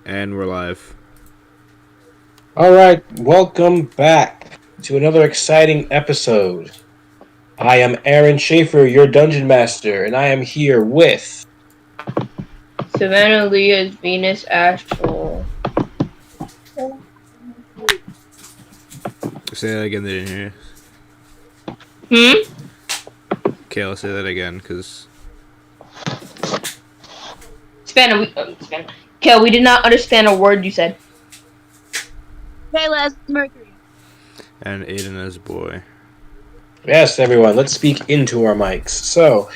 And we're live. All right, welcome back to another exciting episode. I am Aaron Schaefer, your dungeon master, and I am here with. Savannah Leah's Venus Astral. Say that again, they didn't hear Hmm? Okay, I'll say that again, because... Savannah. Kel, we did not understand a word you said. Kayla as Mercury. And Aiden as boy. Yes, everyone, let's speak into our mics. So,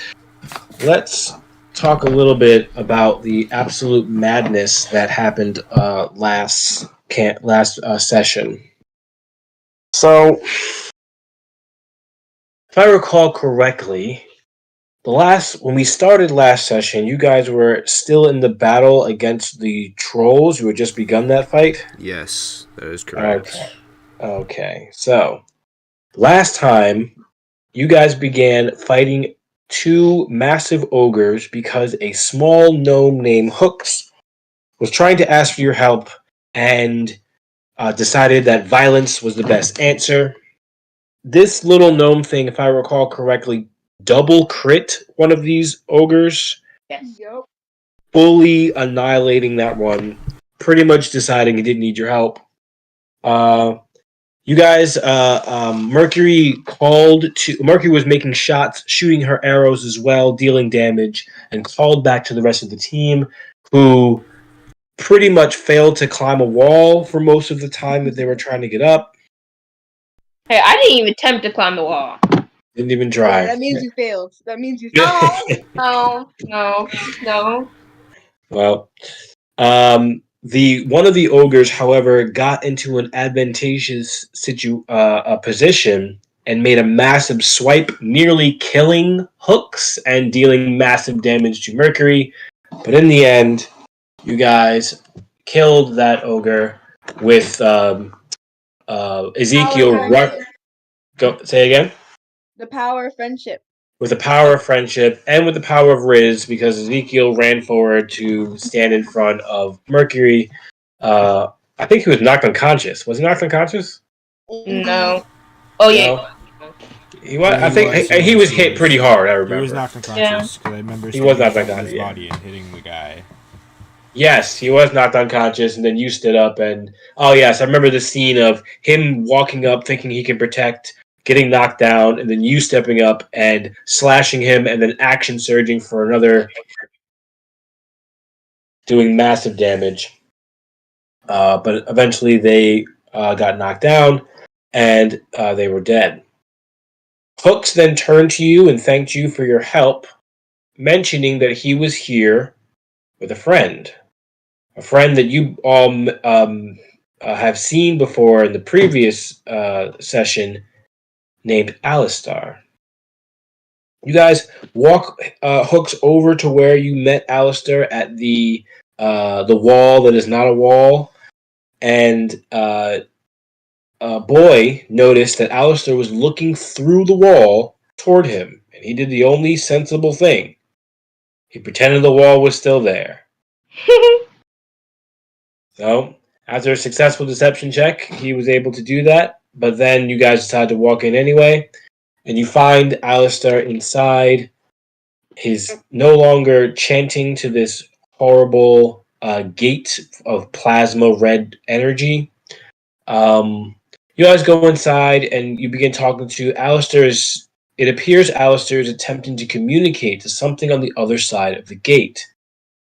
let's talk a little bit about the absolute madness that happened last session. So, if I recall correctly, when we started last session, you guys were still in the battle against the trolls. You had just begun that fight? Yes, that is correct. Okay. So, last time, you guys began fighting two massive ogres because a small gnome named Hooks was trying to ask for your help and decided that violence was the best answer. This little gnome thing, if I recall correctly, double crit one of these ogres, Yes. Yep. fully annihilating that one, pretty much deciding he didn't need your help. You guys, Mercury was making shots, shooting her arrows as well, dealing damage, and called back to the rest of the team, who pretty much failed to climb a wall for most of the time that they were trying to get up. Hey, I didn't even attempt to climb the wall. Didn't even try. Yeah, that means you failed. That means you failed. No. Well, the one of the ogres, however, got into an advantageous position and made a massive swipe, nearly killing Hooks and dealing massive damage to Mercury. But in the end, you guys killed that ogre with Ezekiel. Say again. The power of friendship. With the power of friendship and with the power of Riz, because Ezekiel ran forward to stand in front of Mercury. I think he was knocked unconscious. Was he knocked unconscious? No. Oh, yeah. No. He was. I think he was hit pretty hard. I remember. He was knocked unconscious, because I remember he was knocked his unconscious. body and hitting the guy. Yes, he was knocked unconscious, and then you stood up and... Oh, yes, I remember the scene of him walking up thinking he can protect, getting knocked down, and then you stepping up and slashing him, and then action surging for another... doing massive damage. But eventually they got knocked down, and they were dead. Hooks then turned to you and thanked you for your help, mentioning that he was here with a friend that you all have seen before in the previous session, named Alistar. You guys walk Hooks over to where you met Alistar at the wall that is not a wall, and Boy noticed that Alistar was looking through the wall toward him, and he did the only sensible thing. He pretended the wall was still there. So, after a successful deception check, he was able to do that, but then you guys decided to walk in anyway, and you find Alistar inside. He's no longer chanting to this horrible gate of plasma red energy. You guys go inside and you begin talking to Alistair's. It appears Alistair is attempting to communicate to something on the other side of the gate.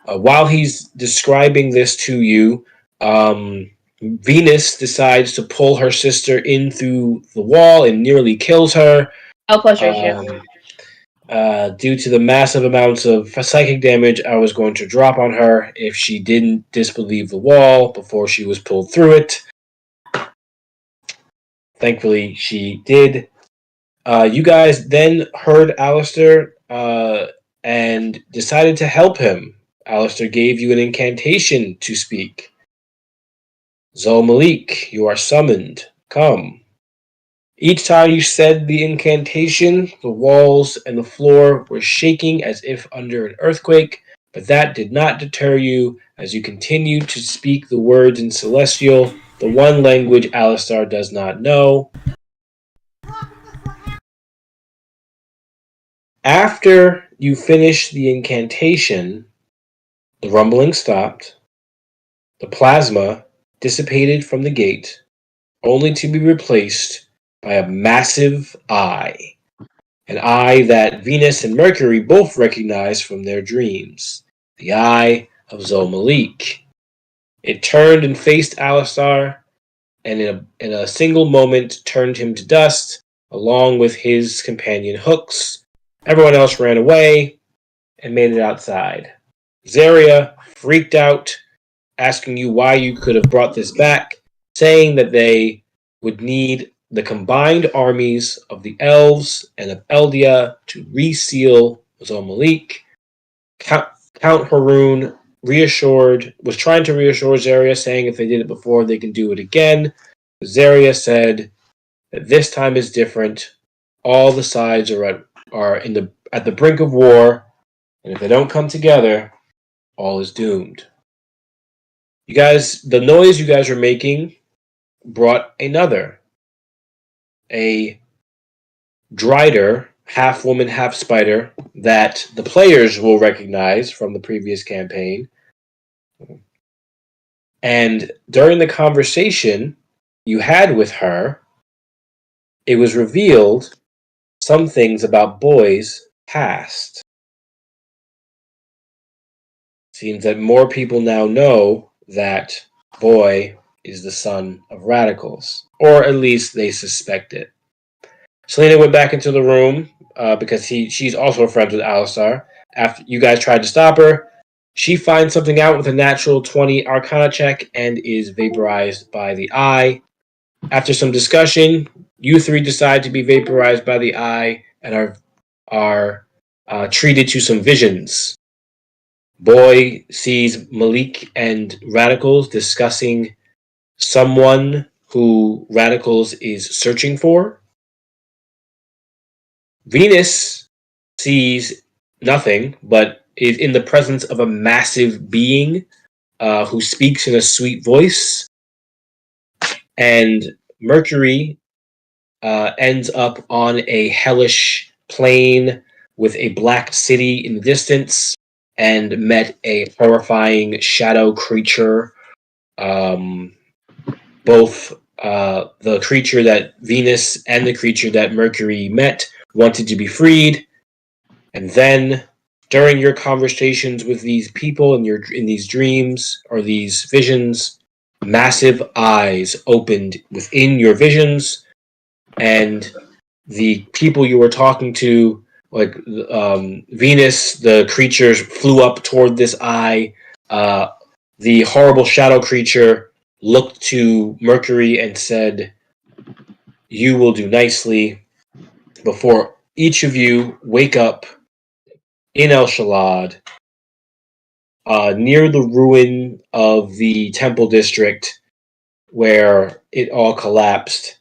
While he's describing this to you, Venus decides to pull her sister in through the wall and nearly kills her. Plus ratio. Due to the massive amounts of psychic damage I was going to drop on her if she didn't disbelieve the wall before she was pulled through it. Thankfully, she did. You guys then heard Alistair and decided to help him. Alistair gave you an incantation to speak. Zul Malik, you are summoned. Come. Each time you said the incantation, the walls and the floor were shaking as if under an earthquake, But that did not deter you as you continued to speak the words in Celestial, the one language Alistar does not know. After you finish the incantation, the rumbling stopped, the plasma dissipated from the gate, only to be replaced by a massive eye. An eye that Venus and Mercury both recognized from their dreams. The eye of Zul Malik. It turned and faced Alistar, and in a single moment turned him to dust, along with his companion Hooks. Everyone else ran away and made it outside. Zarya freaked out, asking you why you could have brought this back, saying that they would need the combined armies of the elves and of Eldia to reseal Zul Malik. Count Haroon was trying to reassure Zarya, saying if they did it before, they can do it again. Zarya said that this time is different. All the sides are at the brink of war, and if they don't come together, all is doomed. You guys, the noise you guys are making brought a Drider, half woman, half spider, that the players will recognize from the previous campaign. And during the conversation you had with her, it was revealed some things about Boy's past. Seems that more people now know that Boy is the son of radicals, or at least they suspect it. Selena went back into the room because she's also friends with Alistar. After you guys tried to stop her, she finds something out with a natural 20 Arcana check and is vaporized by the eye. After some discussion, you three decide to be vaporized by the eye and are treated to some visions. Boy sees Malik and Radicals discussing someone who Radicals is searching for. Venus sees nothing, but is in the presence of a massive being who speaks in a sweet voice. And Mercury ends up on a hellish plain with a black city in the distance and met a horrifying shadow creature. Both the creature that Venus and the creature that Mercury met wanted to be freed. And then during your conversations with these people in these dreams or these visions, massive eyes opened within your visions, and the people you were talking to, like Venus, the creatures flew up toward this eye. The horrible shadow creature looked to Mercury and said, "You will do nicely before each of you wake up in El Shalad, near the ruin of the temple district where it all collapsed,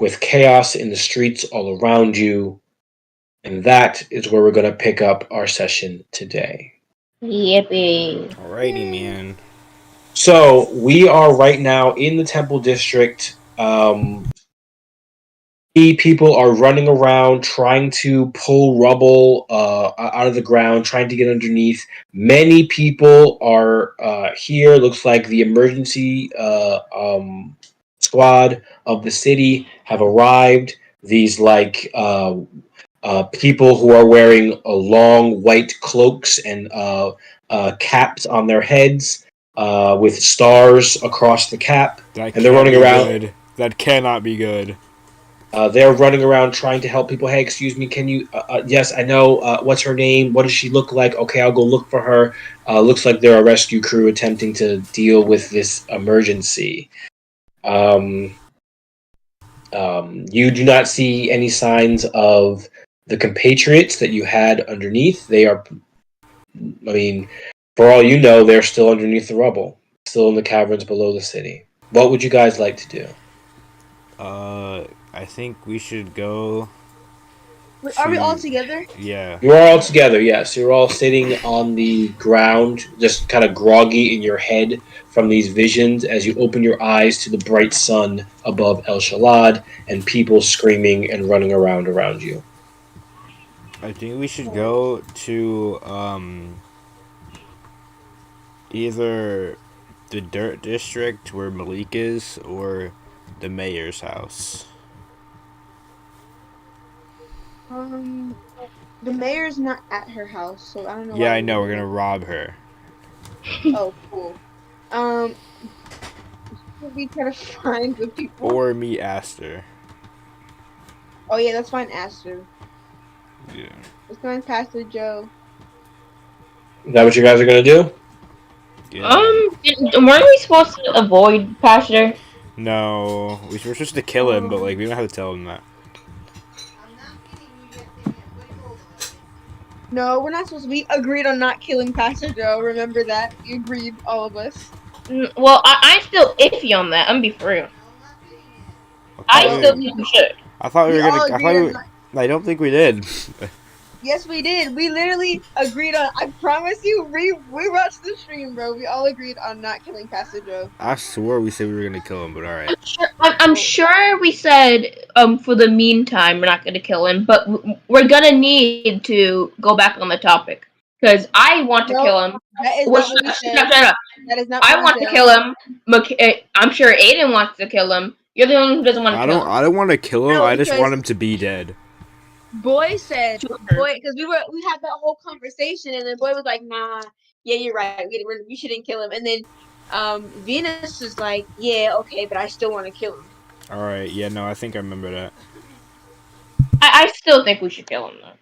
with chaos in the streets all around you." And that is where we're going to pick up our session today. Yippee. Alrighty, man. So we are right now in the temple district. People are running around trying to pull rubble out of the ground, trying to get underneath. Many people are here. Looks like the emergency squad of the city have arrived. These people who are wearing long white cloaks and caps on their heads with stars across the cap. That And they're running around. Good. That cannot be good. They're running around trying to help people. Hey, excuse me, can you? Yes, I know. What's her name? What does she look like? Okay, I'll go look for her. Looks like they're a rescue crew attempting to deal with this emergency. You do not see any signs of the compatriots that you had underneath. They are, I mean, for all you know, they're still underneath the rubble, still in the caverns below the city. What would you guys like to do? I think we should go Are we all to- together? Yeah. You are all together, yes. You're all sitting on the ground, just kind of groggy in your head from these visions as you open your eyes to the bright sun above El Shalad and people screaming and running around you. I think we should go to either the dirt district where Malik is or the mayor's house. Um, the mayor's not at her house, so I don't know Yeah, why I we know. would We're go. gonna rob her. Oh, cool. Um, should we try to find the people? Or meet Aster. Oh yeah, let's find Aster. Yeah. Let's find Pastor Joe. Is that what you guys are going to do? Yeah. Weren't we supposed to avoid Pastor? No, we were supposed to kill him, but like we don't have to tell him that. No, we're not supposed to. We agreed on not killing Pastor Joe. Remember that? We agreed, all of us. Well, I'm still iffy on that. I'm gonna be for real. I I thought still we, think we should. I thought we We were gonna. all I agreed thought on we. not. I don't think we did. Yes, we did. We literally agreed on. I promise you, we watched the stream, bro. We all agreed on not killing Pastor Joe. I swore we said we were gonna kill him, but all right. I'm sure we said for the meantime we're not gonna kill him, but we're gonna need to go back on the topic because I want to No, kill him. that is Well, not what we said. shut up. That is not I what we want to said. kill him. I'm sure Aiden wants to kill him. You're the one who doesn't want to I kill don't. him. I don't want to kill him. No, I just because want him to be dead. Boy said, Sure. boy, because we had that whole conversation, and then Boy was like, "Nah, yeah, you're right. We shouldn't kill him." And then, Venus is like, "Yeah, okay, but I still want to kill him." All right. Yeah. No. I think I remember that. I still think we should kill him though.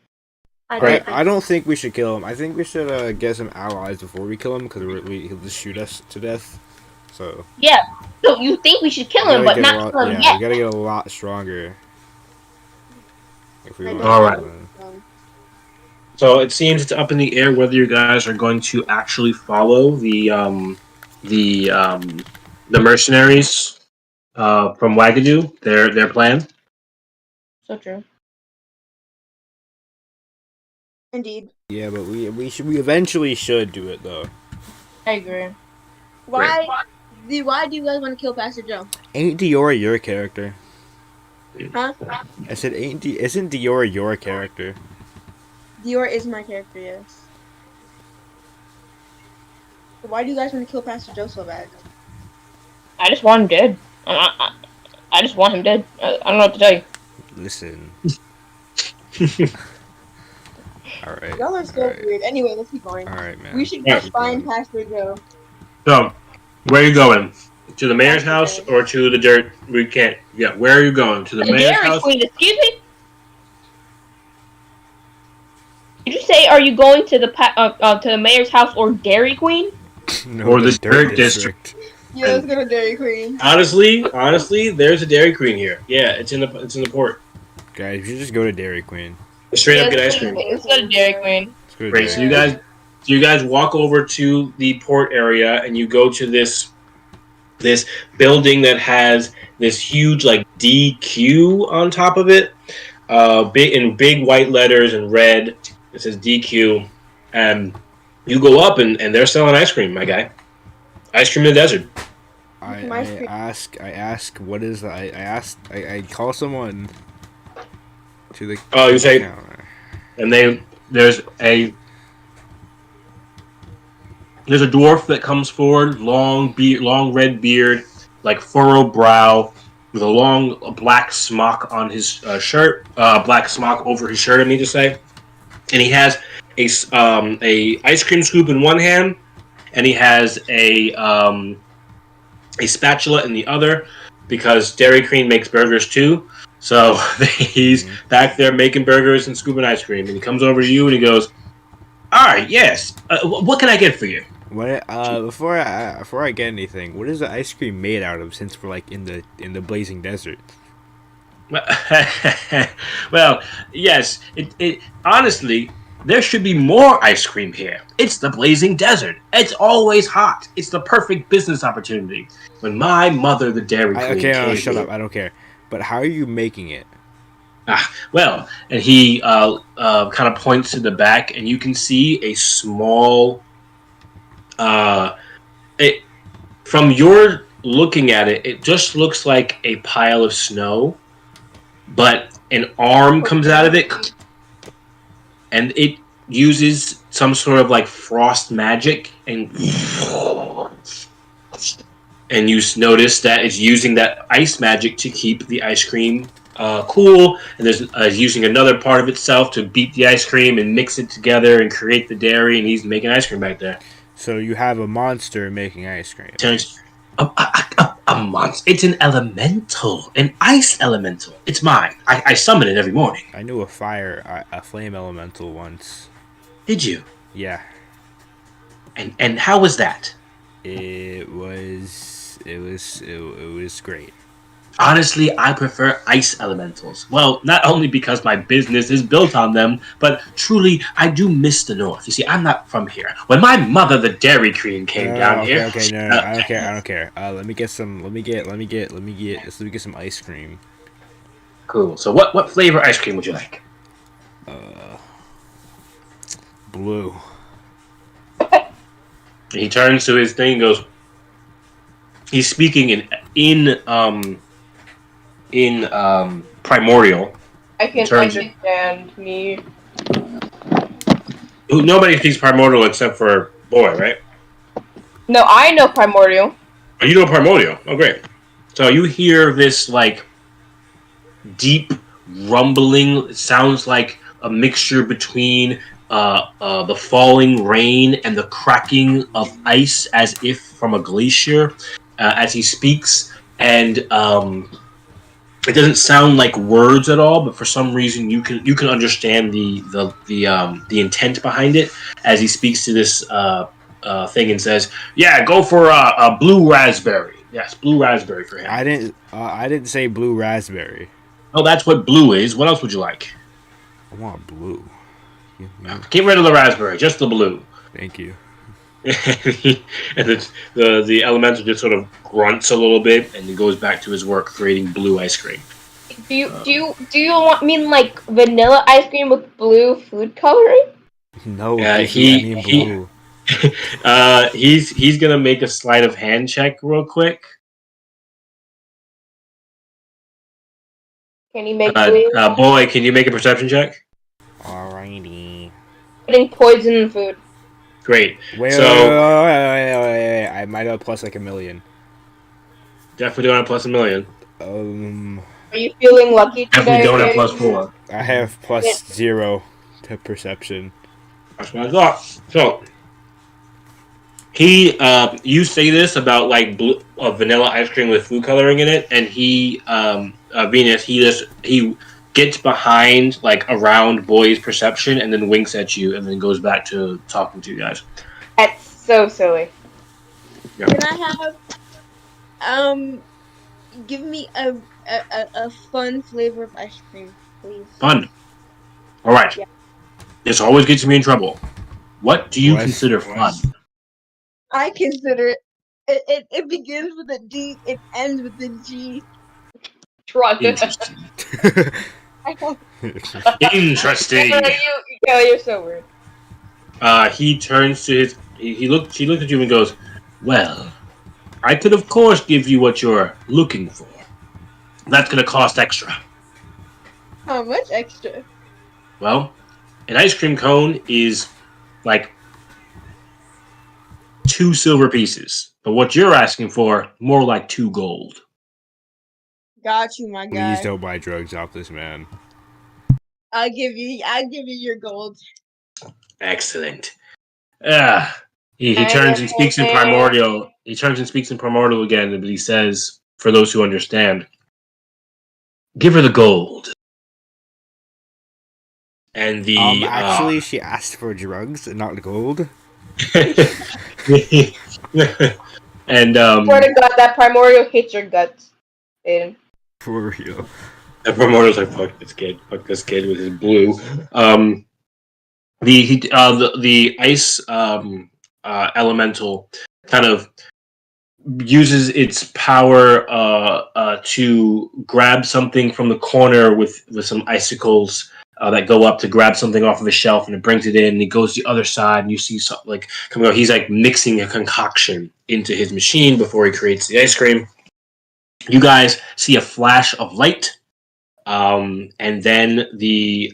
I Right. don't. I don't think we should kill him. I think we should get some allies before we kill him because he'll just shoot us to death. So. Yeah. So you think we should kill we him, gotta but get a not lot. kill him Yeah. yet? We gotta get a lot stronger. If we I want. don't. All right. Um, So it seems it's up in the air whether you guys are going to actually follow the the mercenaries from Wagadu, their plan. So true. Indeed. Yeah, but we eventually should do it though. I agree. Why? Why do you guys want to kill Pastor Joe? Ain't Diora your character? Huh? I said, isn't Diora your character? Dior is my character, yes. So why do you guys want to kill Pastor Joe so bad? I just want him dead. I just want him dead. I don't know what to tell you. Listen. Alright. Y'all are so Alright. weird. Anyway, let's keep going. Alright, man. We should Yeah. just find Pastor Joe. So, where are you going? To the mayor's house or to the dirt? We can't. Yeah, where are you going? To the mayor's Dairy house? Queen, excuse me? Did you say are you going to the mayor's house or Dairy Queen? No, Or the dirt district. Yeah, let's go to Dairy Queen. Honestly, there's a Dairy Queen here. Yeah, it's in the port. Guys, we should just go to Dairy Queen. Straight up Yeah, get let's ice cream. Let's go to Dairy Queen. Let's go to Great. Dairy So you guys walk over to the port area and you go to this building that has this huge like DQ on top of it, big white letters and red. It says DQ, and you go up and they're selling ice cream, my guy. Ice cream in the desert. I ask, what is that? I call someone to the Oh, you say, counter. and there's a dwarf that comes forward, long red beard, like furrowed brow, with a long black smock on his shirt, black smock over his shirt. I mean to say, and he has a ice cream scoop in one hand, and he has a spatula in the other, because Dairy Queen makes burgers too. So he's back there making burgers and scooping ice cream, and he comes over to you and he goes, "All right, yes. What can I get for you?" What? Before I get anything, what is the ice cream made out of? Since we're like in the blazing desert. Well, yes. It honestly, there should be more ice cream here. It's the blazing desert. It's always hot. It's the perfect business opportunity. When my mother, the Dairy Queen, Okay, no, came shut here- up. I don't care. But how are you making it? Well, and he kind of points to the back, and you can see a small. It from your looking at it, it just looks like a pile of snow, but an arm comes out of it, and it uses some sort of like frost magic, and you notice that it's using that ice magic to keep the ice cream cool, and there's using another part of itself to beat the ice cream and mix it together and create the dairy, and he's making ice cream back there. So you have a monster making ice cream. Turns a monster. It's an elemental, an ice elemental. It's mine. I summon it every morning. I knew a flame elemental once. Did you? Yeah. And how was that? It was great. Honestly, I prefer ice elementals. Well, not only because my business is built on them, but truly, I do miss the North. You see, I'm not from here. When my mother, the Dairy Queen, came down Okay, here, okay, no, I don't care. Let me get some ice cream. Cool. So, what flavor ice cream would you like? Blue. He turns to his thing and goes. He's speaking in primordial. I can Turns- understand me. Nobody speaks primordial except for Boy, right? No, I know primordial. Oh, you know primordial. Oh, great. So you hear this like deep rumbling. It sounds like a mixture between the falling rain and the cracking of ice, as if from a glacier, as he speaks. And it doesn't sound like words at all, but for some reason you can understand the intent behind it as he speaks to this thing and says, "Yeah, go for a blue raspberry. Yes, blue raspberry for him." I didn't say blue raspberry. Oh, that's what blue is. What else would you like? I want blue. Get rid of the raspberry, just the blue. Thank you. And the elemental just sort of grunts a little bit, and he goes back to his work creating blue ice cream. Do you mean like vanilla ice cream with blue food coloring? No, Yeah, I mean blue. He's gonna make a sleight of hand check real quick. Can you make blue? Boy, can you make a perception check? Alrighty. Putting poison in food. Great. Wait, So wait. I might have plus like a million. definitely don't have plus a million. Are you feeling lucky Definitely today? don't have plus 4. I have plus 0 to perception. That's what I thought. So you say this about like blue, vanilla ice cream with food coloring in it, and Venus, he gets behind like around Boy's perception, and then winks at you, and then goes back to talking to you guys. That's so silly. Yeah. Can I have give me a fun flavor of ice cream, please? Fun. All right. Yeah. This always gets me in trouble. What do you What? consider fun? I consider it begins with a D, it ends with a G. Trust. Interesting. I don't Interesting. You're so weird. He turns to his. She looked at you and goes, "Well, I could of course give you what you're looking for. That's gonna cost extra. how much extra? Well, an ice cream cone is like 2 silver pieces, but what you're asking for, more like 2 gold." Got you, my guy. Please don't buy drugs off this man. I'll give you your gold. Excellent. He turns and speaks in primordial. He turns and speaks in primordial again, but he says, for those who understand, "Give her the gold." And the actually, she asked for drugs and not gold. and Swear to God, that primordial hates your guts, Aiden. For real. the primordial's like, fuck this kid with his blue. The ice elemental kind of uses its power to grab something from the corner with some icicles that go up to grab something off of a shelf, and it brings it in. And he goes to the other side, and you see something like coming out. He's like mixing a concoction into his machine before he creates the ice cream. You guys see a flash of light, and then the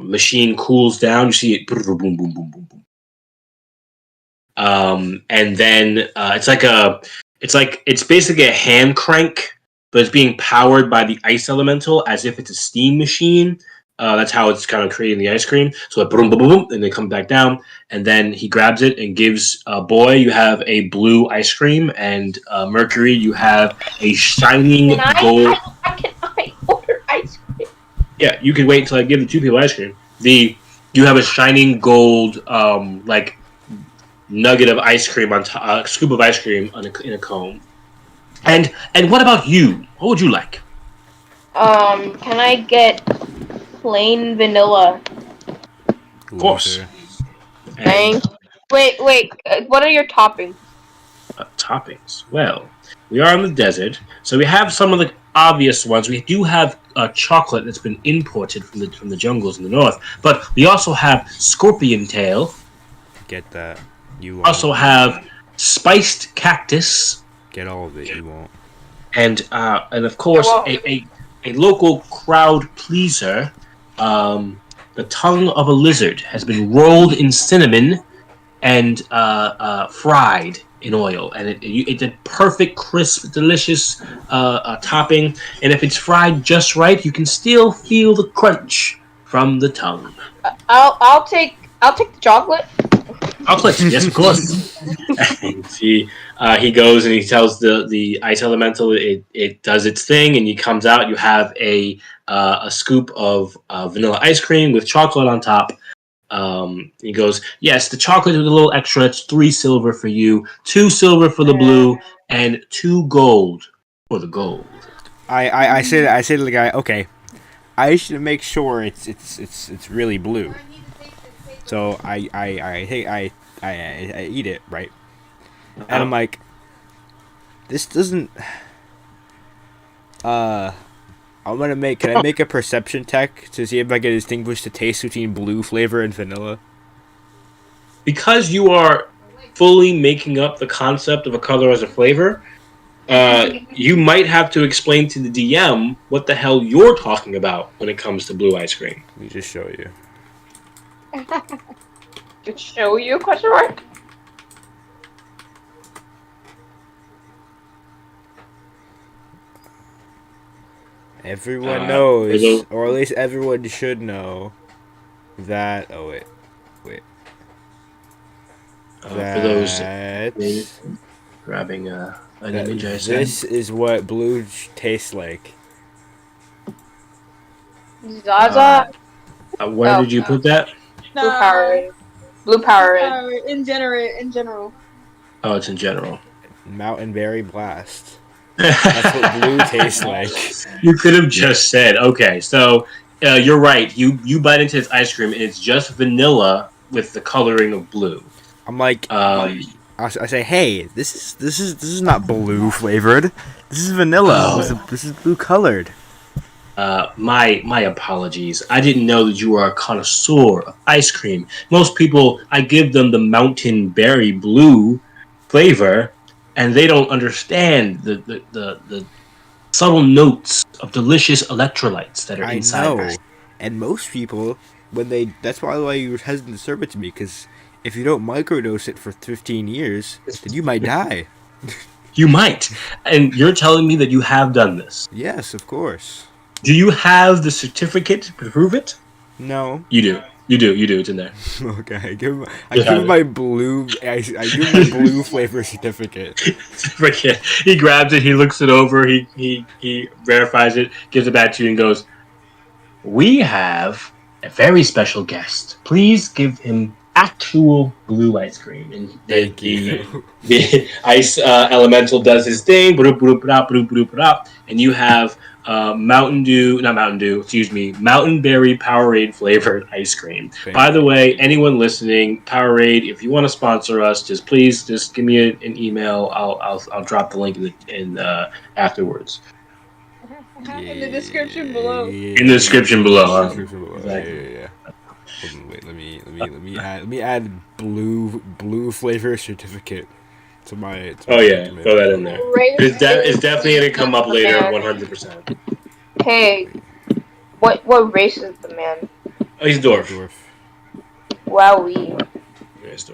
machine cools down. You see it boom, boom, boom, boom, boom, boom. And then it's basically a hand crank, but it's being powered by the ice elemental as if it's a steam machine. That's how it's kind of creating the ice cream. So boom, boom, boom, boom, and they come back down, and then he grabs it and gives Boy, you have a blue ice cream, and Mercury, you have a shining gold. Can I order ice cream? Yeah, you can wait until I give the two people ice cream. You have a shining gold like nugget of ice cream on top, scoop of ice cream in a cone. And what about you? What would you like? Can I get plain vanilla? Of course. Thanks. Wait. What are your toppings? Toppings. Well, we are in the desert, so we have some of the obvious ones. We do have chocolate that's been imported from the jungles in the north, but we also have scorpion tail. Get that. You won't. Also have spiced cactus. Get all of it. You won't. And of course a local crowd pleaser. The tongue of a lizard has been rolled in cinnamon and fried in oil, and it's a perfect, crisp, delicious topping. And if it's fried just right, you can still feel the crunch from the tongue. I'll take the chocolate. Chocolate, yes, of course. And he goes and he tells the ice elemental it does its thing, and he comes out. You have a scoop of vanilla ice cream with chocolate on top. He goes, yes, the chocolate is a little extra. It's 3 silver for you, 2 silver for the blue, and 2 gold for the gold. I say to the guy, okay, I should make sure it's really blue. So I eat it, right? And I'm like, this doesn't. Can I make a perception check to see if I can distinguish the taste between blue flavor and vanilla? Because you are fully making up the concept of a color as a flavor, you might have to explain to the DM what the hell you're talking about when it comes to blue ice cream. Let me just show you. To show you? Question mark. Everyone knows, or at least everyone should know, that. Oh wait. For those grabbing an image, I said. This is what blue tastes like. Zaza. Where did you put that? Blue Powerade. Blue Powerade. In general. Oh, it's in general. Mountain Berry Blast. That's what blue tastes like. You could have just said, okay, so you're right. You bite into this ice cream, and it's just vanilla with the coloring of blue. I'm like, I say, hey, this is not blue flavored. This is vanilla. This is blue colored. My apologies. I didn't know that you are a connoisseur of ice cream. Most people, I give them the mountain berry blue flavor, and they don't understand the subtle notes of delicious electrolytes that are inside. I know. And most people, that's probably why you were hesitant to serve it to me, because if you don't microdose it for 15 years, then you might die. You might. And you're telling me that you have done this? Yes, of course. Do you have the certificate to prove it? No. You do. It's in there. Okay, I give him my blue. I give him my blue flavor certificate. He grabs it. He looks it over. He verifies it. Gives it back to you and goes, "We have a very special guest. Please give him actual blue ice cream." And Thank you. The ice elemental does his thing. And you have Mountain Dew, not Mountain Dew, excuse me, Mountain Berry Powerade flavored ice cream. Thank By the you. way, anyone listening, Powerade, if you want to sponsor us, just please just give me an email. I'll drop the link in afterwards In the description below. in the description below. Description below. Exactly. Yeah. Hold on, wait. Let me add blue flavor certificate to my. Oh yeah, to my throw that in there. Race It's definitely gonna come up later, man. 100%. Hey, what race is the man? Oh, he's dwarf. Dwarf. Wowee. Yeah, he's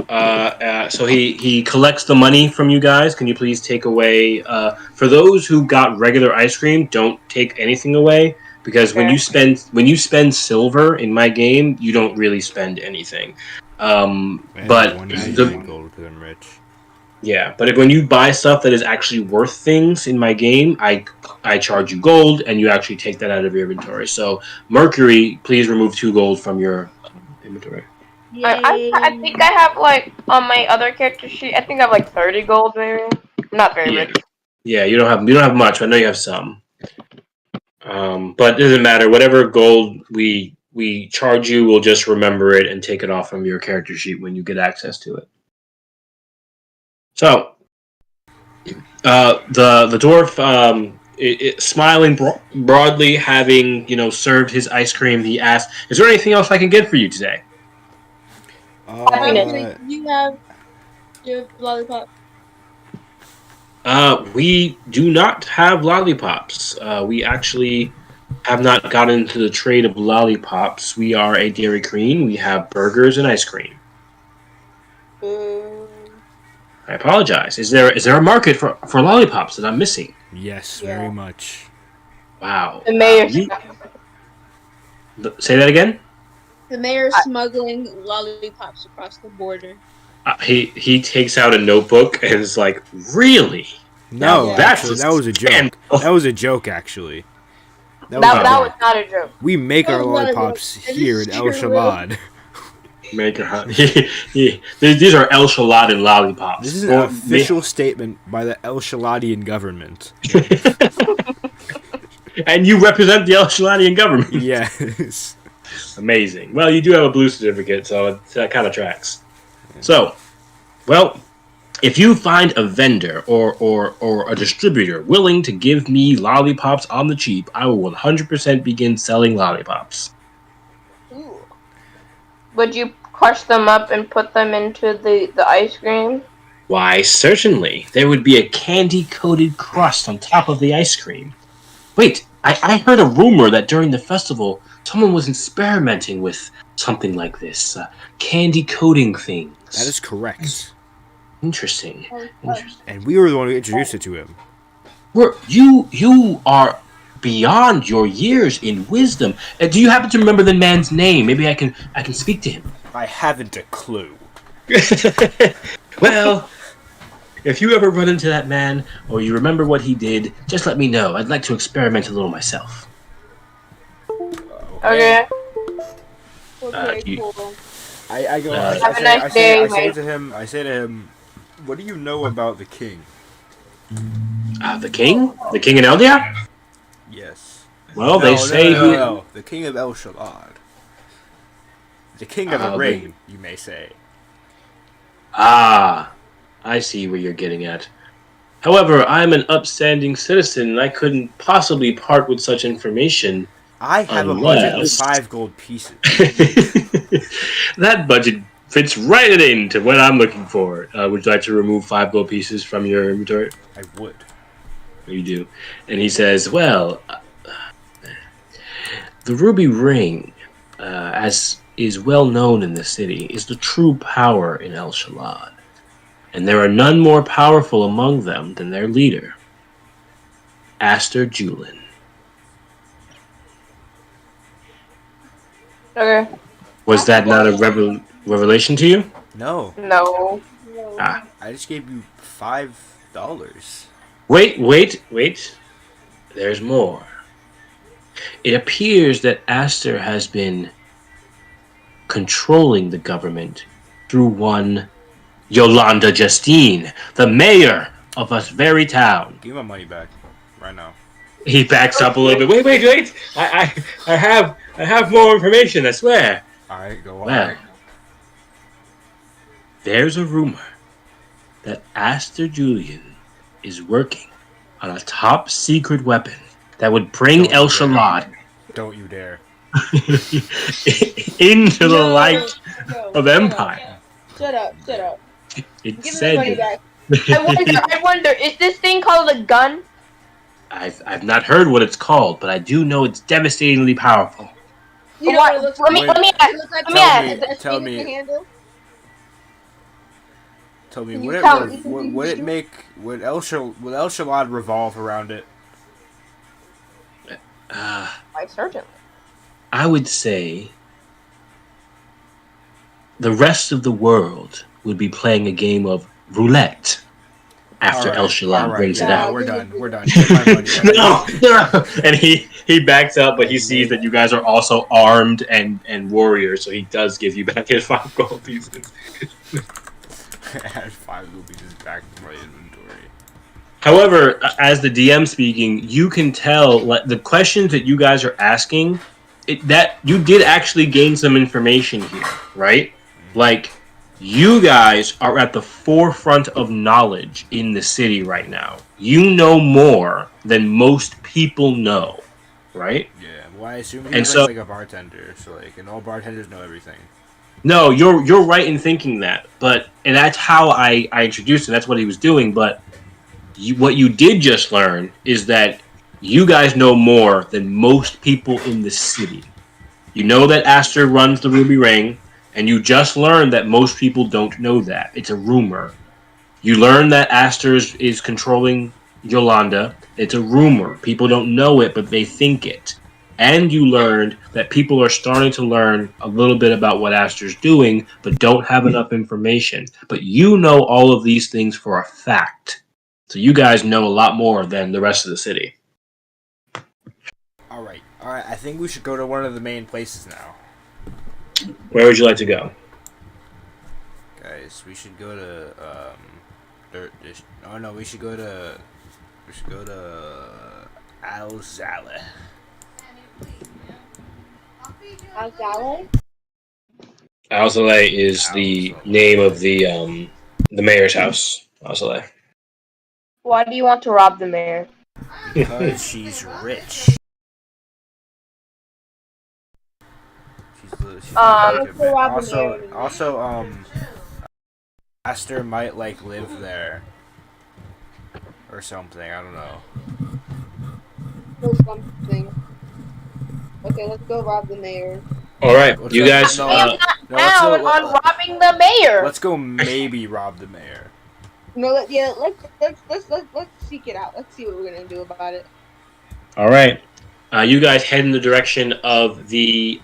dwarf. So he collects the money from you guys. Can you please take away? For those who got regular ice cream, don't take anything away because when Okay. you spend silver in my game, you don't really spend anything. I have But 199 gold because I'm rich. yeah, but when you buy stuff that is actually worth things in my game, I charge you gold, and you actually take that out of your inventory. So Mercury, please remove 2 gold from your inventory. I think I have like on my other character sheet. I think I have like 30 gold maybe. I'm not very Yeah. rich. Yeah, you don't have much. I know you have some. But it doesn't matter. Whatever gold we charge you, we'll just remember it and take it off from your character sheet when you get access to it. So, the dwarf, smiling broadly, having served his ice cream, he asked, "Is there anything else I can get for you today?" Happiness. You have lollipop. We do not have lollipops. We actually have not gotten into the trade of lollipops. We are a Dairy Queen. We have burgers and ice cream. I apologize. Is there a market for lollipops that I'm missing? Yes, Yeah. very much. Wow. The mayor. Say that again. The mayor's smuggling lollipops across the border. He takes out a notebook and is like, "Really? No, Now that's actually, a that was a joke. scandal." That was a joke, actually. That was not a joke. We make That our was not a joke. lollipops And here this in is El true. Shalad. These are El Shaladen lollipops. This is an official statement by the El Shaladian government. And you represent the El Shaladian government. Yes. Amazing. Well, you do have a blue certificate, so that kind of tracks. So, well, if you find a vendor or a distributor willing to give me lollipops on the cheap, I will 100% begin selling lollipops. Ooh. Would you crush them up and put them into the ice cream? Why, certainly. There would be a candy-coated crust on top of the ice cream. Wait, I heard a rumor that during the festival, someone was experimenting with something like this. Candy coating things. That is correct. Interesting. And we were the one who introduced it to him. You are beyond your years in wisdom. Do you happen to remember the man's name? Maybe I can speak to him. I haven't a clue. Well, if you ever run into that man or you remember what he did, just let me know. I'd like to experiment a little myself. Okay. Okay, cool. I go. Have a nice day, I say mate. to him, what do you know about the king? The king? The king in Eldia? Yes. Well, they say no. The king of El Shalad. The king of the the- ring, you may say. Ah, I see where you're getting at. However, I'm an upstanding citizen and I couldn't possibly part with such information. I have a budget of Unless- 5 gold pieces. That budget fits right into what I'm looking for. Would you like to remove 5 gold pieces from your inventory? I would. You do. And he says, well, the ruby ring, as is well known in the city, is the true power in El Shalad. And there are none more powerful among them than their leader, Aster Julin. Okay. Was that not a revelation to you? No, No. Ah. I just gave you $5. Wait. There's more. It appears that Aster has been controlling the government through one Yolanda Justine, the mayor of this very town. Give me my money back right now. He backs up a little bit. Wait! I have more information. I swear. All right, go on. Well, there's a rumor that Aster Julian is working on a top secret weapon that would bring Don't El you dare. Shalad Don't you dare. into the light of shut Empire. Shut up. It Give me the money said. back. I wonder, is this thing called a gun? I've not heard what it's called, but I do know it's devastatingly powerful. You know What? what it looks Let like? me ask. It looks like Let me ask. Tell a me- speed with a handle. Tell me, Can would you it tell re- me? would it make would El Shalad revolve around it? Why certainly. I would say the rest of the world would be playing a game of roulette after All right, El Shalad all right, brings it yeah, out. we're done. We're done. Get my money. No. And he backs up, but he sees that you guys are also armed and warriors, so he does give you back his 5 gold pieces. Add 5 rupees back to my inventory. However, as the DM speaking, you can tell the questions that you guys are asking. That you did actually gain some information here, right? Like, you guys are at the forefront of knowledge in the city right now. You know more than most people know, right? Yeah. Well, I assume And he's so- like a bartender, so and all bartenders know everything. No, you're right in thinking that, and that's how I introduced him. That's what he was doing. But what you did just learn is that you guys know more than most people in the city. You know that Aster runs the Ruby Ring, and you just learned that most people don't know that. It's a rumor. You learned that Aster is controlling Yolanda. It's a rumor. People don't know it, but they think it. And you learned that people are starting to learn a little bit about what Aster's doing, but don't have enough information. But you know all of these things for a fact. So you guys know a lot more than the rest of the city. All right. I think we should go to one of the main places now, Where would you like to go? guys. We should go to Oh no, we should go to Alzala. Alzale is the name of the mayor's house. Alzale. Why do you want to rob the mayor? Because she's rich. She's Let's go rob the mayor. also, Aster might live there or something. I don't know. Or something. Okay, let's go rob the mayor. All right, Let's you go- guys. no, I am not down on robbing the mayor. Let's go maybe rob the mayor. No, let's seek it out. Let's see what we're gonna do about it. All right, you guys head in the direction of the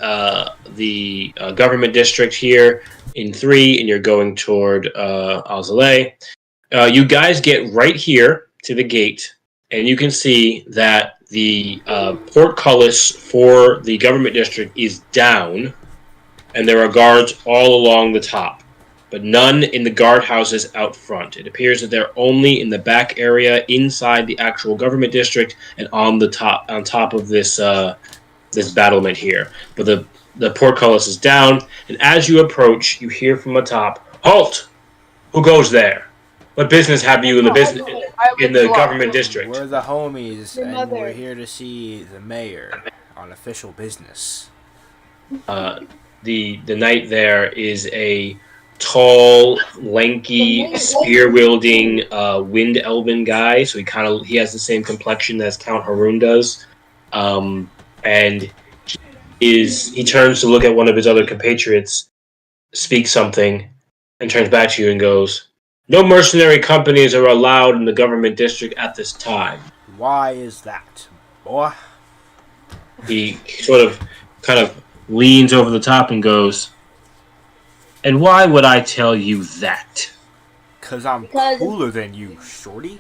government district here in 3, and you're going toward Alzale. You guys get right here to the gate, and you can see that the portcullis for the government district is down, and there are guards all along the top, but none in the guardhouses out front. It appears that they're only in the back area inside the actual government district and on top of this this battlement here. But the portcullis is down, and as you approach, you hear from the top, "Halt! Who goes there? What business have you in the government district?" We're the homies, Your and mother. we're here to see the mayor on official business. The knight there is a tall, lanky, spear wielding, wind elven guy. So he has the same complexion as Count Haroon does, and he turns to look at one of his other compatriots, speaks something, and turns back to you and goes, "No mercenary companies are allowed in the government district at this time." Why is that, boy? He kind of leans over the top and goes, "And why would I tell you that? Because cooler than you, shorty.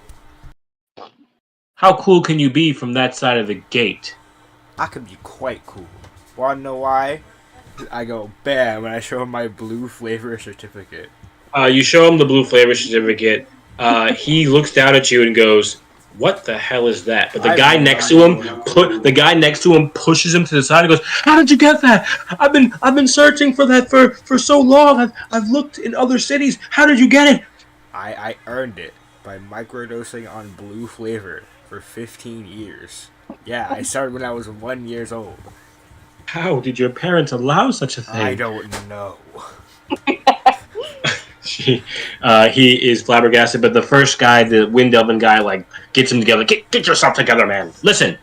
How cool can you be from that side of the gate?" I could be quite cool. Wanna know why? I go bam when I show him my blue flavor certificate. You show him the blue flavor certificate. He looks down at you and goes, what the hell is that? But the I guy have next no to him pushes him to the side and goes, "How did you get that? I've been searching for that for so long. I've looked in other cities. How did you get it?" I earned it by microdosing on blue flavor for 15 years. Yeah, I started when I was 1 years old. How did your parents allow such a I thing? don't know. He is flabbergasted, but the first guy, the wind oven guy, like gets him together. Get yourself together, man. Listen,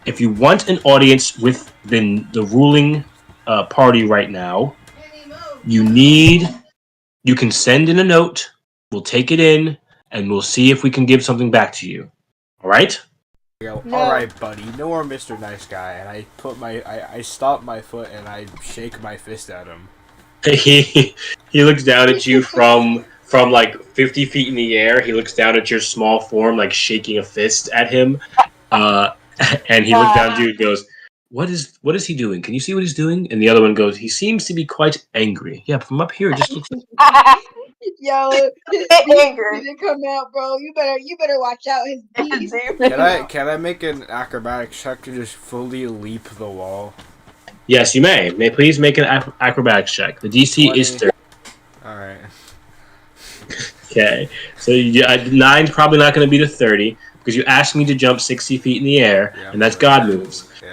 if you want an audience with the ruling party right now, you can send in a note. We'll take it in, and we'll see if we can give something back to you. All right? I go, No. all right, buddy, no more Mr. Nice Guy, and I stomp my foot and I shake my fist at him. He looks down at you from like 50 feet in the air. He looks down at your small form, like shaking a fist at him, uh, and he looks down at you and goes, what is he doing? Can you see what he's doing?" And the other one goes, "He seems to be quite angry. Yeah, from up here, it just looks like." Yo, his beast didn't come out, bro. You better watch out. His beast. Can I make an acrobatic check to just fully leap the wall? Yes, you may. May please make an acrobatics check. The DC is 30. All right. Okay, so 9's probably not going to beat a 30 because you asked me to jump 60 feet in the air, Yeah, and that's God moves. Yeah.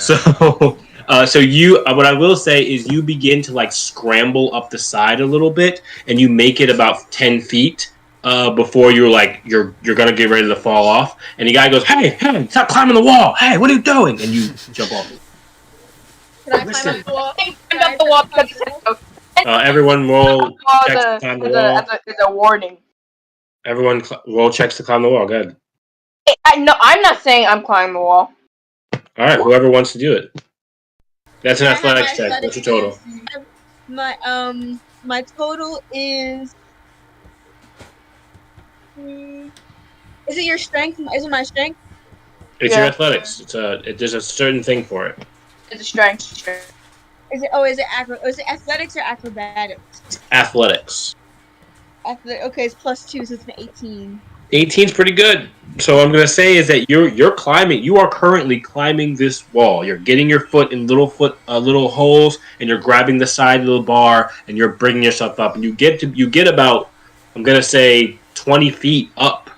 So you, what I will say is, you begin to like scramble up the side a little bit, and you make it about 10 feet before you're gonna get ready to fall off. And the guy goes, "Hey, stop climbing the wall! Hey, what are you doing?" And you jump off. Can I climb up the wall? Climbed up the wall because he said so. Everyone roll checks to climb the wall. As a warning. Everyone roll checks to climb the wall. Good. No, I'm not saying I'm climbing the wall. All right, whoever wants to do it. That's an I have my athletics check. What's your total? My total is. Is it your strength? Is it my strength? It's your athletics. There's a certain thing for it. It's a strength. Is it athletics or acrobatics? Athletics. Okay, it's +2, so it's an 18. 18's pretty good. So what I'm gonna say is that you're climbing. You are currently climbing this wall. You're getting your foot in little holes, and you're grabbing the side of the bar, and you're bringing yourself up. And you get about, I'm gonna say, 20 feet up.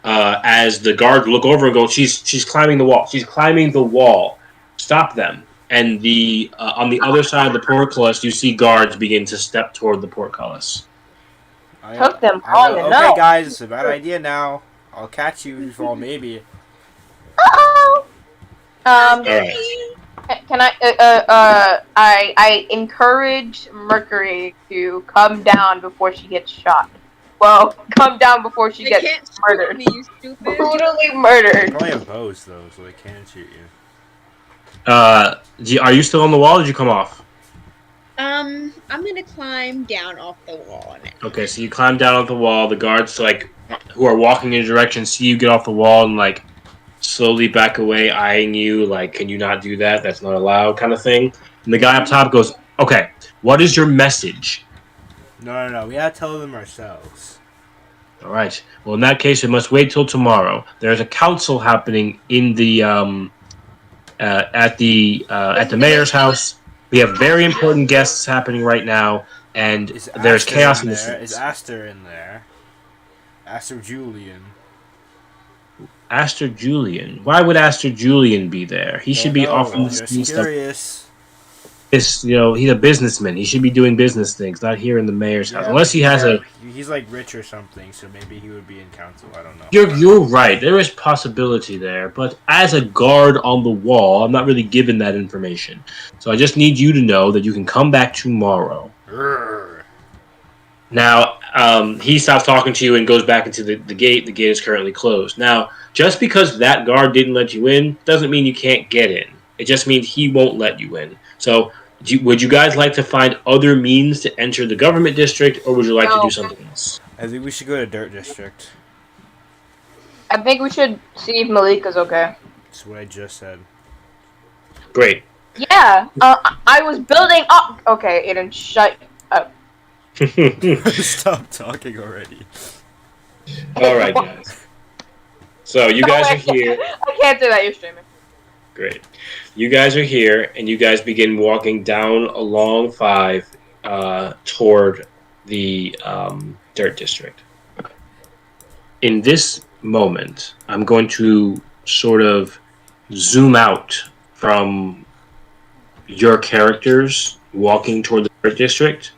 As the guards look over and go, she's climbing the wall. She's climbing the wall. Stop them. And on the other side of the portcullis, you see guards begin to step toward the portcullis. Took them long Okay, enough. guys, it's a bad idea now. I'll catch you if you fall, maybe. Uh-oh. Alright. Can I encourage Mercury to come down before she gets shot. Well, come down before she gets can't murdered. Me, you stupid. Brutally murdered. Probably opposed though, so they can shoot you. Are you still on the wall? Or did you come off? I'm gonna climb down off the wall now. Okay, so you climb down off the wall. The guards, who are walking in your direction, see you get off the wall and slowly back away, eyeing you. Like, can you not do that? That's not allowed, kind of thing. And the guy up top goes, "Okay, what is your message?" No. We gotta tell them ourselves. All right. Well, in that case, it must wait till tomorrow. There's a council happening in the at the mayor's house. We have very important guests happening right now, and there's chaos in the streets. Is Aster in there? Aster Julian. Aster Julian. Why would Aster Julian be there? He should be off in the streets. Curious. He's a businessman. He should be doing business things, not here in the mayor's house. Unless he has He's like rich or something, so maybe he would be in council. I don't know. You're right. There is possibility there, but as a guard on the wall, I'm not really given that information. So I just need you to know that you can come back tomorrow. Urgh. Now, he stops talking to you and goes back into the gate. The gate is currently closed. Now, just because that guard didn't let you in doesn't mean you can't get in. It just means he won't let you in. So, would you guys like to find other means to enter the government district, or would you like to do something else? I think we should go to Dirt District. I think we should see if Malika's okay. That's what I just said. Great. Yeah, I was building up. Okay, Aiden, shut up. Stop talking already. All right, guys. So you guys are here. I can't say that. You're streaming. Great. You guys are here, and you guys begin walking down along 5 toward the dirt district. In this moment, I'm going to sort of zoom out from your characters walking toward the dirt district,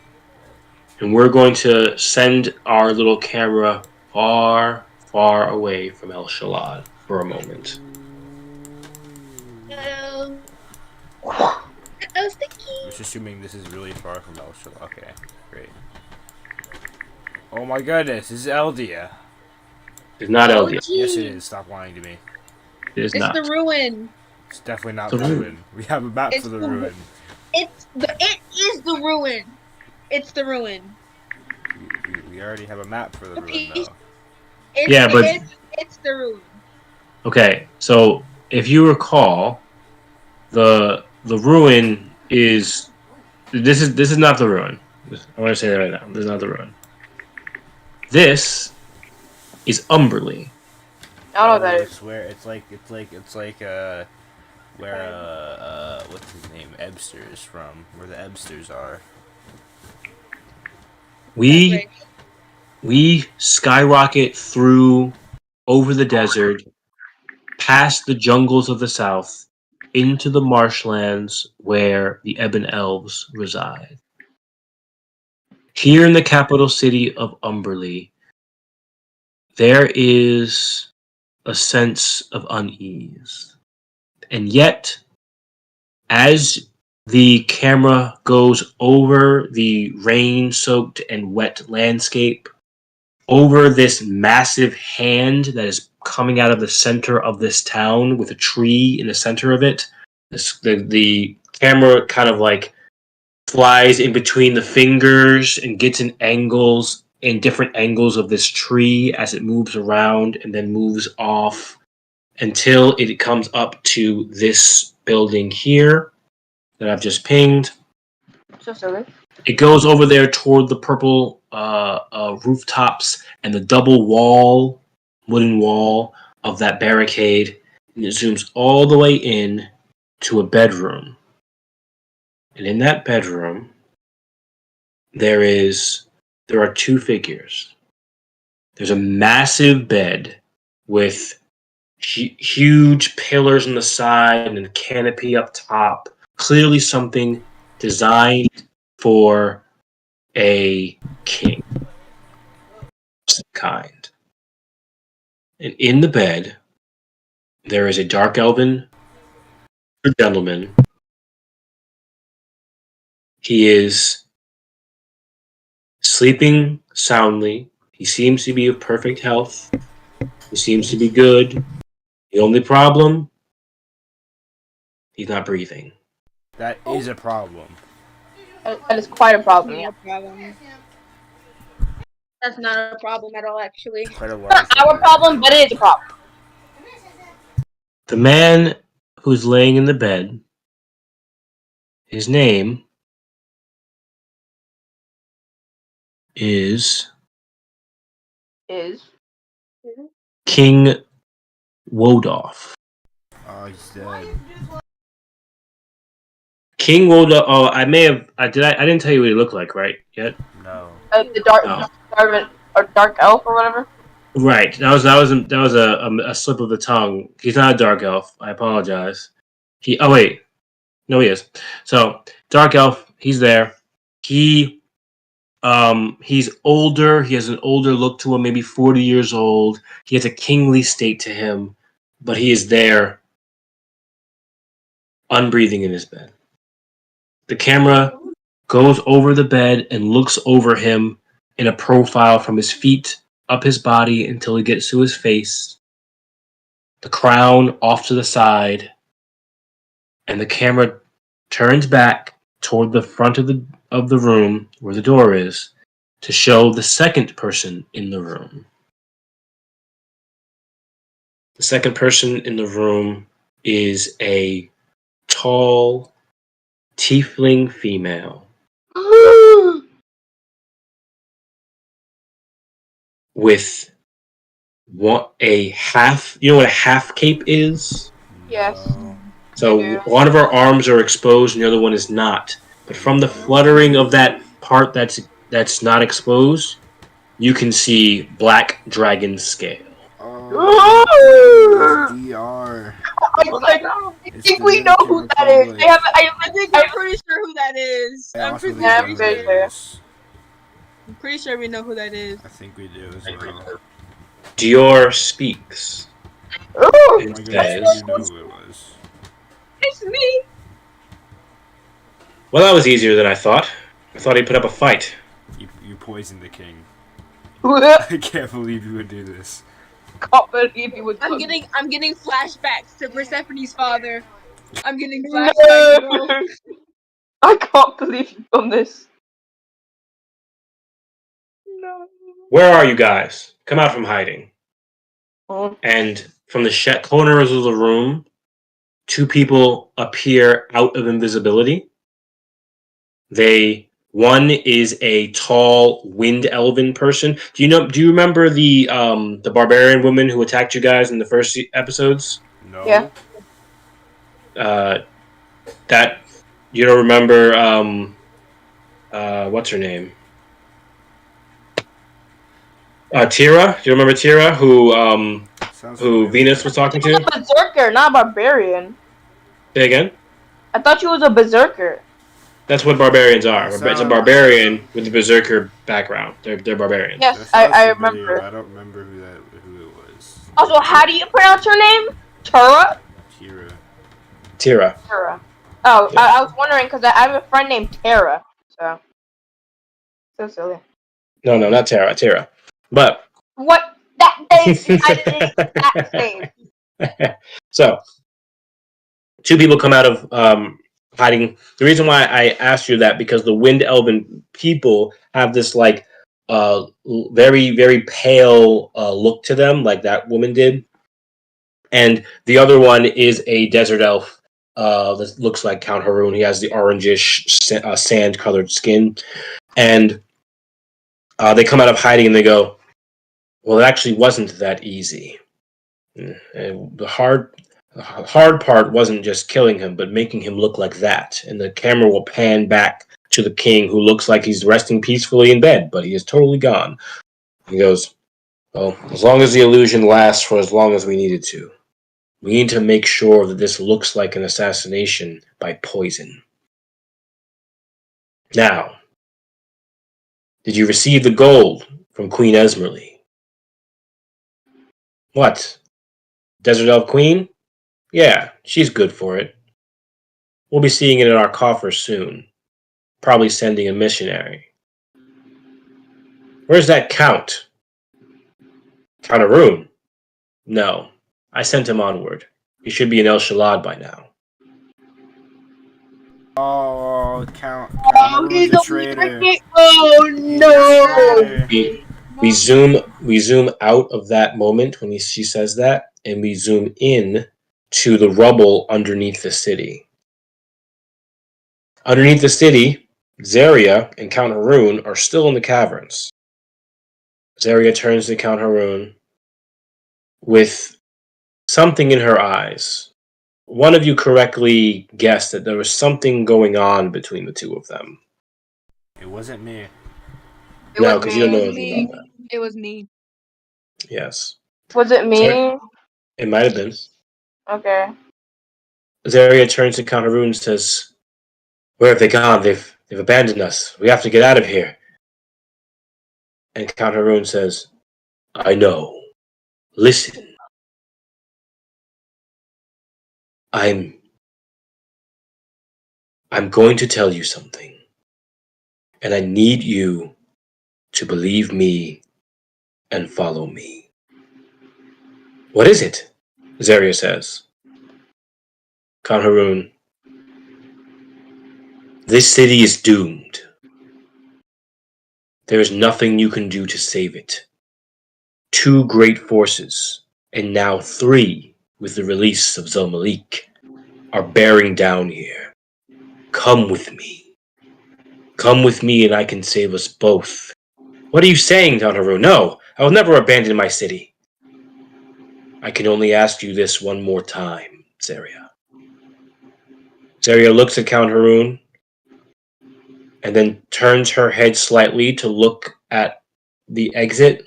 and we're going to send our little camera far, far away from El Shalad for a moment. I was thinking. Just assuming this is really far from El Shalad. Okay, great. Oh my goodness, this is Eldia. It's not Oh, Eldia. Yes, it is. Stop lying to me. It is It's not. the ruin. It's definitely not The the ruin. ruin. We have a map It's for the the- ruin. It is the ruin. It's the ruin. We already have a map for the ruin, piece- though. Yeah, but- it's the ruin. Okay, so if you recall, the ruin is this is not the ruin. I want to say that right now. This is not the ruin. This is Umberly. I don't know what that is. It's where it's like where what's his name, Ebster is from, where the Ebsters are. We skyrocket through over the desert, past the jungles of the south, into the marshlands where the Ebon Elves reside. Here in the capital city of Umberly, there is a sense of unease. And yet, as the camera goes over the rain-soaked and wet landscape, over this massive hand that is coming out of the center of this town with a tree in the center of it, the camera kind of like flies in between the fingers and gets in different angles of this tree as it moves around and then moves off until it comes up to this building here that I've just pinged. So silly. It goes over there toward the purple rooftops and the double wooden wall of that barricade, and it zooms all the way in to a bedroom. And in that bedroom, there are 2 figures. There's a massive bed with huge pillars on the side and a canopy up top. Clearly something designed for a king of some kind. And in the bed, there is a dark elven gentleman. He is sleeping soundly. He seems to be of perfect health. He seems to be good. The only problem, he's not breathing. That is a problem. That is quite a problem. Yeah. No problem. That's not a problem at all, actually. Quite a large Not our problem, but it is a problem. The man who's laying in the bed, his name is King Wodoff. Oh, he's dead. King Wodoff. Oh, I may have. I didn't tell you what he looked like, right? Yet. No. The dark, Oh. dark elf or whatever. Right. That was a slip of the tongue. He's not a dark elf. I apologize. Oh wait, no, he is. So dark elf. He's there. He's older. He has an older look to him, maybe 40 years old. He has a kingly state to him, but he is there, unbreathing in his bed. The camera goes over the bed and looks over him in a profile from his feet up his body until it gets to his face. The crown off to the side, and the camera turns back toward the front of the room where the door is to show the second person in the room. The second person in the room is a tall tiefling female with a half. You know what a half cape is? Yes. No. So I do. one of her arms are exposed, and the other one is not. But from the fluttering of that part that's not exposed, you can see black dragon scale. Oh, dude, it's DR. I was like, I It's think we know Dominican who that is. Republic. They have. I'm pretty sure who that is. I I'm also pretty think Yeah, we I'm know sure. who pretty that sure. is. I'm pretty sure we know who that is. I think we do as well. Dior speaks Ooh. Oh and my goodness, says, you knew who it was. It's me. "Well, that was easier than I thought. I thought he'd put up a fight." You poisoned the king. Can't I can't believe you would do this. believe you would. I'm getting flashbacks to Persephone's father. I'm getting No. flashbacks, bro. I can't believe you've done this. No. "Where are you guys? Come out from hiding." Oh. And from the corners of the room, two people appear out of invisibility. One is a tall wind elven person. Do you remember the barbarian woman who attacked you guys in the first episodes? No. Yeah. That you don't remember what's her name? Tira. Do you remember Tira Sounds who familiar. Venus was talking She was to? a berserker, not a barbarian. Say again? I thought she was a berserker. That's what barbarians are. That It's a sounds- barbarian with a berserker background. They're barbarians. Yes, That sounds I familiar, remember. but I don't remember who it was. Also, how do you pronounce her name? Tara? Tira. Tira. Tara. Oh, Yeah. I was wondering because I have a friend named Tara. So silly. No, not Tara. Tira. But What? That is that same. so two people come out of hiding. The reason why I asked you that because the Wind Elven people have this like very very pale look to them, like that woman did, and the other one is a desert elf. That looks like Count Haroon. He has the orangish sand colored skin, and they come out of hiding and they go, "Well, it actually wasn't that easy. The hard part wasn't just killing him, but making him look like that." And the camera will pan back to the king, who looks like he's resting peacefully in bed, but he is totally gone. He goes, "Well, as long as the illusion lasts for as long as we need it to, we need to make sure that this looks like an assassination by poison. Now, did you receive the gold from Queen Esmeralda?" "What? Desert Elf Queen? Yeah, she's good for it. We'll be seeing it in our coffers soon. Probably sending a missionary." "Where's that Count?" "Count Arun? No. I sent him onward. He should be in El Shalad by now." Oh, Count Oh, Haroon's he's a a traitor. Oh He's no! a traitor. We zoom out of that moment when she says that, and we zoom in to the rubble underneath the city. Underneath the city, Zaria and Count Haroon are still in the caverns. Zaria turns to Count Haroon with something in her eyes. One of you correctly guessed that there was something going on between the two of them. It wasn't me. No, because you don't know It was anything me. about that. It was me. Yes. Was it me? It might have been. Okay. Zaria turns to Count Haroon and says, "Where have they gone? They've abandoned us. We have to get out of here." And Count Haroon says, "I know. Listen. I'm going to tell you something. And I need you to believe me and follow me." "What is it?" Zaria says. Count Haroon, "This city is doomed. There is nothing you can do to save it. Two great forces, and now three with the release of Zelmalik, are bearing down here. Come with me. Come with me and I can save us both." "What are you saying, Count Haroon? No, I will never abandon my city." I can only ask you this one more time, Zaria. Zaria looks at Count Haroon and then turns her head slightly to look at the exit.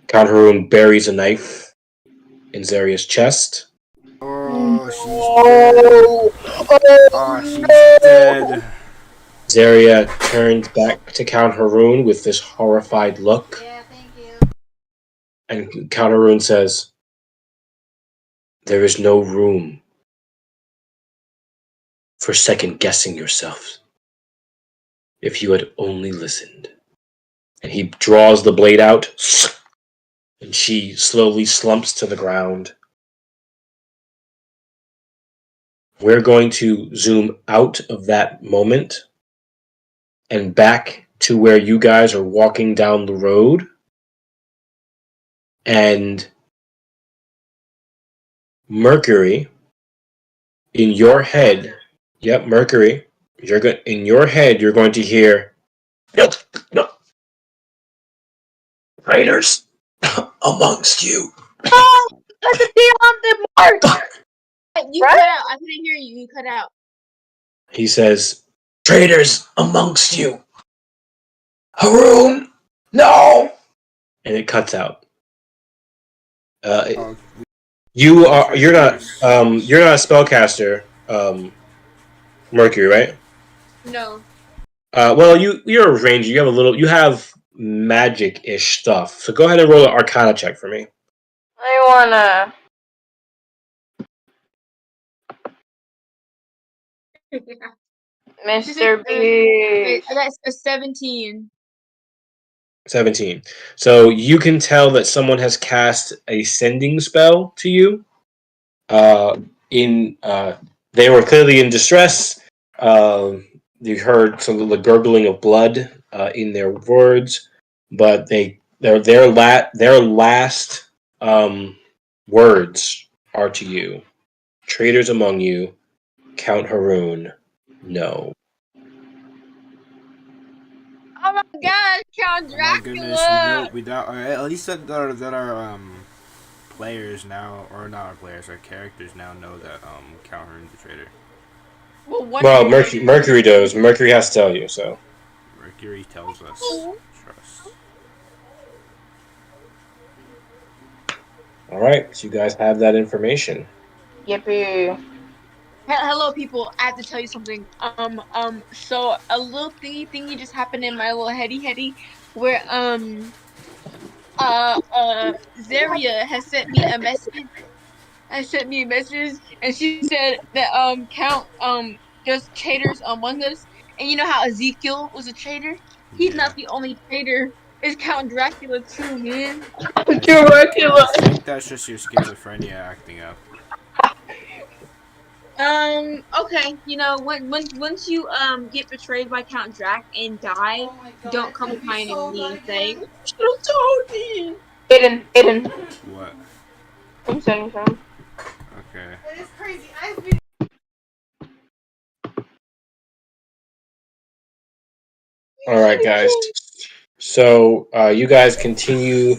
Count Haroon buries a knife in Zaria's chest. Oh, she's dead. Oh, Oh, oh she's dead. Zaria turns back to Count Haroon with this horrified look. Yeah, thank you. And Count Haroon says, "There is no room for second guessing yourself. If you had only listened." And he draws the blade out, and she slowly slumps to the ground. We're going to zoom out of that moment and back to where you guys are walking down the road. And Mercury, in your head, yep, Mercury, in your head, you're going to hear, "No, no, traitors amongst you." no! That's a on the mark! You Right? cut out. I couldn't hear you. You cut out. He says, "Traitors amongst you. Haroon, no!" And it cuts out. Oh, You're not a spellcaster, Mercury, right? No. Well, you're a ranger. You have magic-ish stuff. So go ahead and roll an Arcana check for me. I wanna. Mr. Wait, Beast. that's a 17. 17. So you can tell that someone has cast a sending spell to you. Uh, in They were clearly in distress. You heard some of the gurgling of blood in their words, but their last words are to you: "Traitors among you, Count Haroon, no." Oh my god, Count oh my goodness, we know Dracula! at least that our players now, or not our players, our characters now know that Count Haroon's a traitor. Well, one of Well, them did. Mercury does. Mercury has to tell you. So, Mercury tells us. Trust. all right. So you guys have that information. Yippee. Hello, people. I have to tell you something. So a little thingy just happened in my little heady, where Zaria has sent me a message. Has sent me a message, and she said that Count there's traitors among us, and you know how Ezekiel was a traitor. He's Yeah. not the only traitor. It's Count Dracula too, man. I think that's just your schizophrenia acting up. Okay. You know, once you get betrayed by Count Drac and die, don't come crying to me and say you should have told me. Aiden, What? I'm sending some. Okay. All right, guys. So you guys continue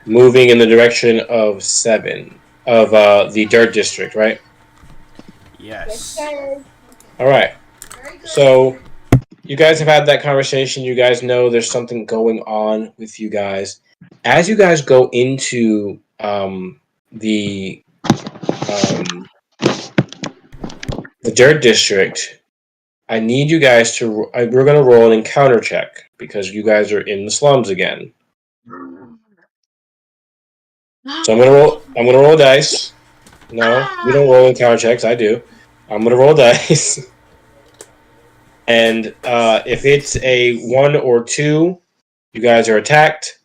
moving in the direction of the Dirt District, right? Yes, Yes. sir. All right. So you guys have had that conversation. You guys know there's something going on with you guys. As you guys go into the Dirt District, I need you guys to. We're going to roll an encounter check because you guys are in the slums again. So I'm gonna roll. I'm gonna roll a dice. No, we don't roll encounter checks. I do. I'm gonna roll dice, and if it's a 1 or 2, you guys are attacked.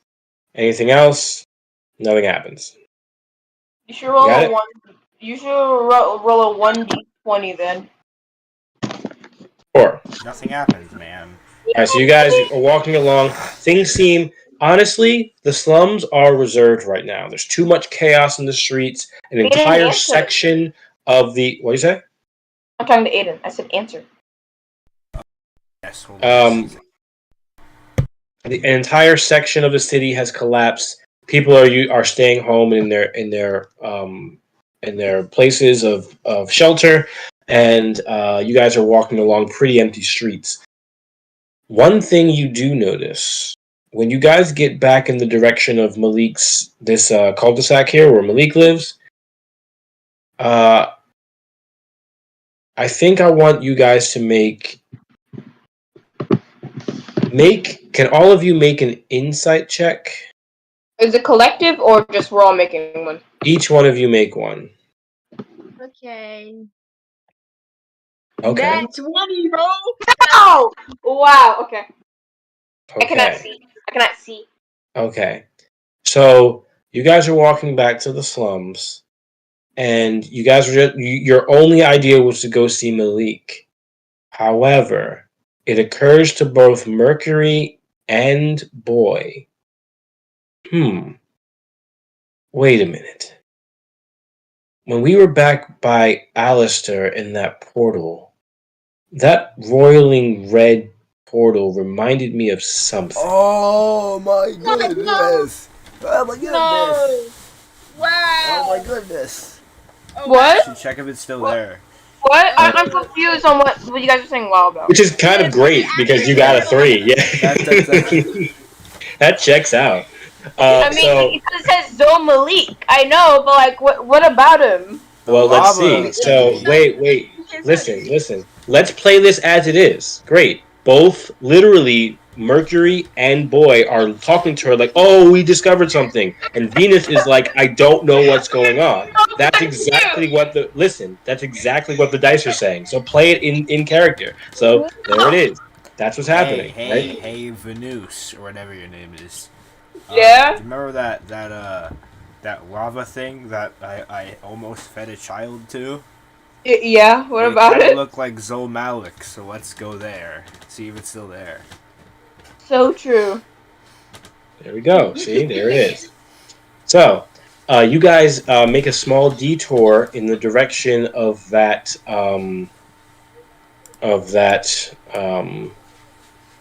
Anything else, nothing happens. You should roll Got a it? one. You should roll a 1d20 then. 4. Nothing happens, man. All right, so you guys are walking along. Things seem, honestly, the slums are reserved right now. There's too much chaos in the streets. An Aiden, entire answer. section of the what do you say? I'm talking to Aiden. I said answer. Yes, hold on. An entire section of the city has collapsed. people are staying home in their places of shelter, and you guys are walking along pretty empty streets. One thing you do notice when you guys get back in the direction of Malik's this cul-de-sac here where Malik lives, I think I want you guys to can all of you make an insight check? Is it collective or just we're all making one? Each one of you make one. Okay. Okay. That's 20, bro. Oh! Wow. Okay. I cannot Okay. see. I cannot see. Okay. So you guys are walking back to the slums, and you guys your only idea was to go see Malik. However, it occurs to both Mercury and Boy. Wait a minute. When we were back by Alistair in that portal, that roiling red portal reminded me of something. Oh my No. goodness! Oh my No. Wow. Oh my goodness! Oh, What? Should check if it's still there. What? I'm confused on what you guys are saying wow about. Which is kind of great because you got a 3. Yeah. That- That checks out. I mean, it says Zone Malik. I know, but like, what about him? Well, let's see. lava So, thingy. wait. Listen. Let's play this as it is. Great. Both, literally, Mercury and Boy are talking to her like, oh, we discovered something. And Venus is like, I don't know what's going on. That's exactly what that's exactly what the dice are saying. So play it in character. So, there it is. That's what's happening. Right? Hey, Venus, or whatever your name is. Yeah? Do you remember that lava thing that I almost fed a child to? Yeah. What about It it? looked like Zol Malik, so let's go there. See if it's still there. So true. There we go. See, there it is. So, you guys make a small detour in the direction of that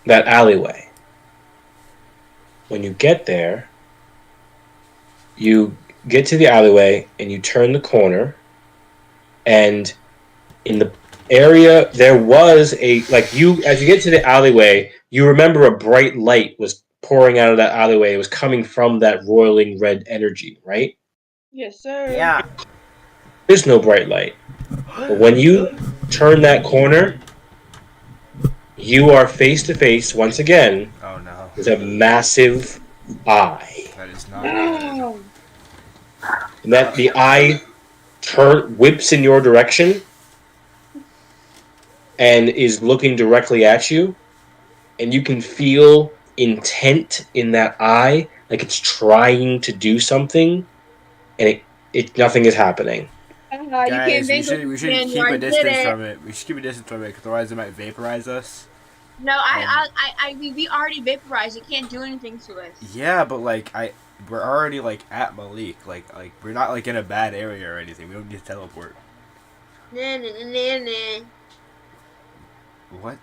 that alleyway. When you get there, you get to the alleyway and you turn the corner, and in the area there was as you get to the alleyway, you remember a bright light was pouring out of that alleyway. It was coming from that roiling red energy, right? Yes, sir. Yeah. There's no bright light. But when you turn that corner, you are face to face once again Oh no. with a massive eye. That is not good. No. And that the eye whips in your direction and is looking directly at you, and you can feel intent in that eye, like it's trying to do something, and it nothing is happening. You Guys, can't think of we should keep a distance from it. We should keep a distance from it, because otherwise it might vaporize us. No, we already vaporized. It can't do anything to us. Yeah, but we're already at Malik. Like we're not in a bad area or anything. We don't need to teleport. Nah. What?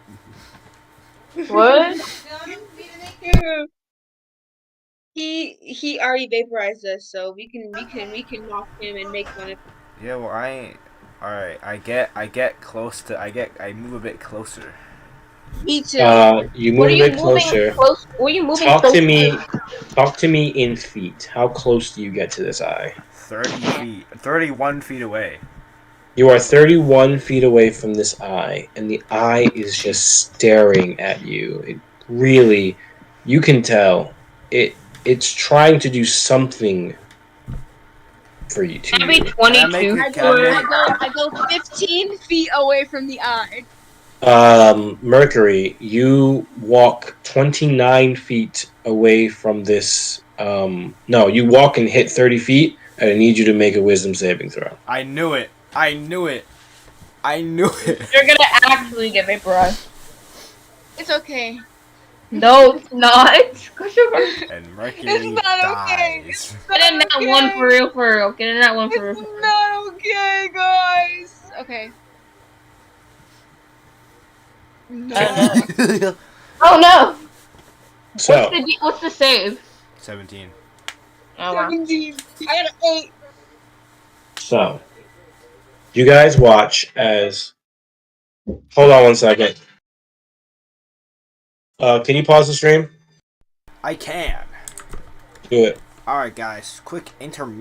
What? He already vaporized us, so we can knock him and make fun of him. Yeah, well alright, I get close to I move a bit closer. Me too. You What move are a you bit moving closer. close? What are you moving Talk close to me. Talk to me in feet. How close do you get to this eye? 31 feet away. You are 31 feet away from this eye, and the eye is just staring at you. It really, you can tell it's trying to do something for you. To Maybe you. 22. I go 15 feet away from the eye. Mercury, you walk 29 feet away from this. No, you walk and hit 30 feet, and I need you to make a wisdom saving throw. I knew it. You're gonna actually get vaporized. It's okay. No, it's not. And Mercury It's not okay. dies. Get in that one for real. Get in that one for real. It's not okay, guys. Okay. No. Oh no! So, What's the save? 17. Oh wow. 17. I got an 8. So, you guys watch as. Hold on one second. Can you pause the stream? I can. Do it. All right, guys. Quick intermission.